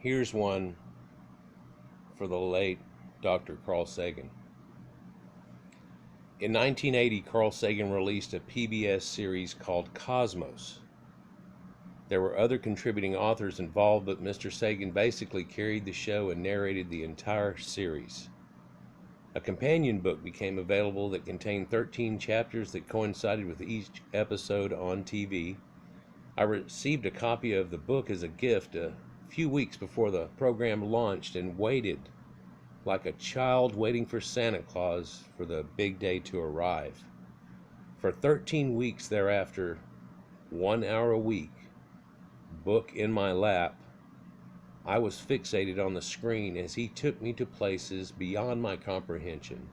Here's one for the late Dr. Carl Sagan. In 1980, Carl Sagan released a PBS series called Cosmos. There were other contributing authors involved, but Mr. Sagan basically carried the show and narrated the entire series. A companion book became available that contained 13 chapters that coincided with each episode on TV. I received a copy of the book as a gift a few weeks before the program launched and waited like a child waiting for Santa Claus for the big day to arrive. For 13 weeks thereafter, 1 hour a week, book in my lap, I was fixated on the screen as he took me to places beyond my comprehension,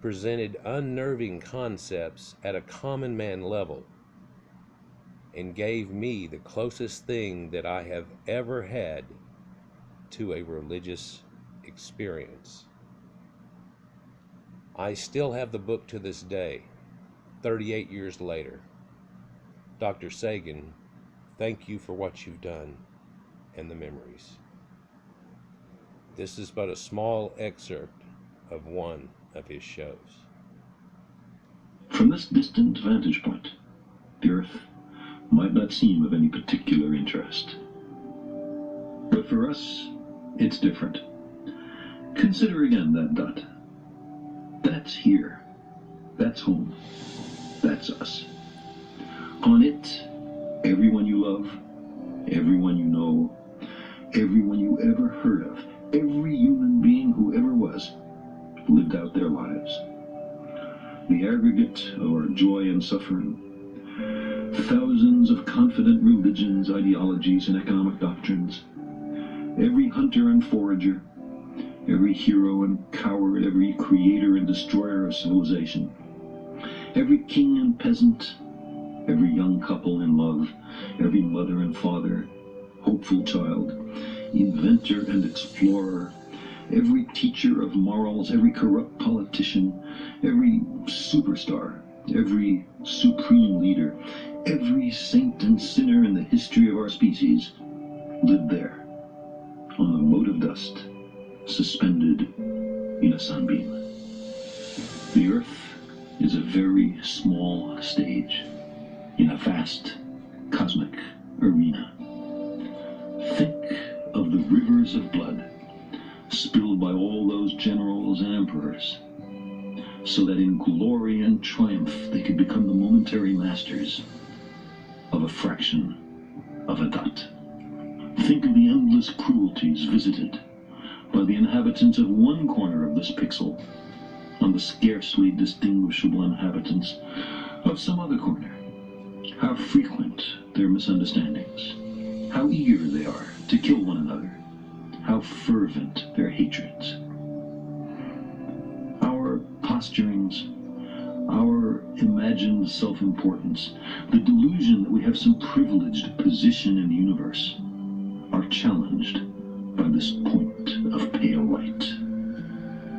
presented unnerving concepts at a common man level, and gave me the closest thing that I have ever had to a religious experience. I still have the book to this day, 38 years later. Dr. Sagan, thank you for what you've done and the memories. This is but a small excerpt of one of his shows. From this distant vantage point, the Earth might not seem of any particular interest. But for us, it's different. Consider again that dot. That's here. That's home. That's us. On it, everyone you love, everyone you know, everyone you ever heard of, every human being who ever was, lived out their lives. The aggregate of our joy and suffering, thousands of confident religions, ideologies, and economic doctrines, every hunter and forager, every hero and coward, every creator and destroyer of civilization, every king and peasant, every young couple in love, every mother and father, hopeful child, inventor and explorer, every teacher of morals, every corrupt politician, every superstar, every supreme leader, every saint and sinner in the history of our species lived there, on the mote of dust, suspended in a sunbeam. The Earth is a very small stage in a vast cosmic arena. Think of the rivers of blood spilled by all those generals and emperors, so that in glory and triumph they could become the momentary masters of a fraction of a dot. Think of the endless cruelties visited by the inhabitants of one corner of this pixel on the scarcely distinguishable inhabitants of some other corner. How frequent their misunderstandings, how eager they are to kill one another, how fervent their hatreds. Our posturings, our imagined self-importance, the delusion that we have some privileged position in the universe, are challenged by this point of pale light.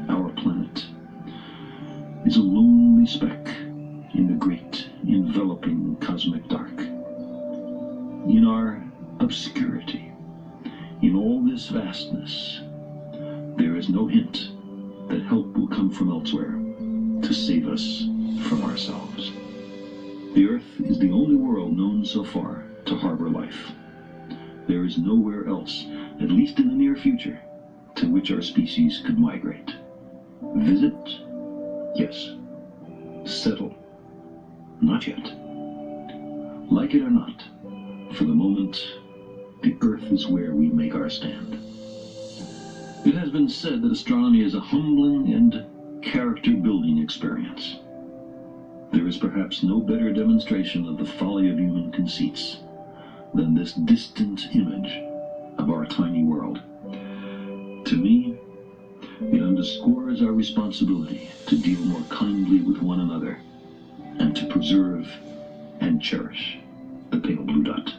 Our planet is a lonely speck in the great enveloping cosmic dark. In our obscurity, in all this vastness, there is no hint that help will come from elsewhere to save us from ourselves. The Earth is the only world known so far to harbor life. There is nowhere else, at least in the near future, to which our species could migrate. Visit? Yes. Settle? Not yet. Like it or not, for the moment, the Earth is where we make our stand. It has been said that astronomy is a humbling and character-building experience. There is perhaps no better demonstration of the folly of human conceits than this distant image of our tiny world. To me, it underscores our responsibility to deal more kindly with one another and to preserve and cherish the pale blue dot.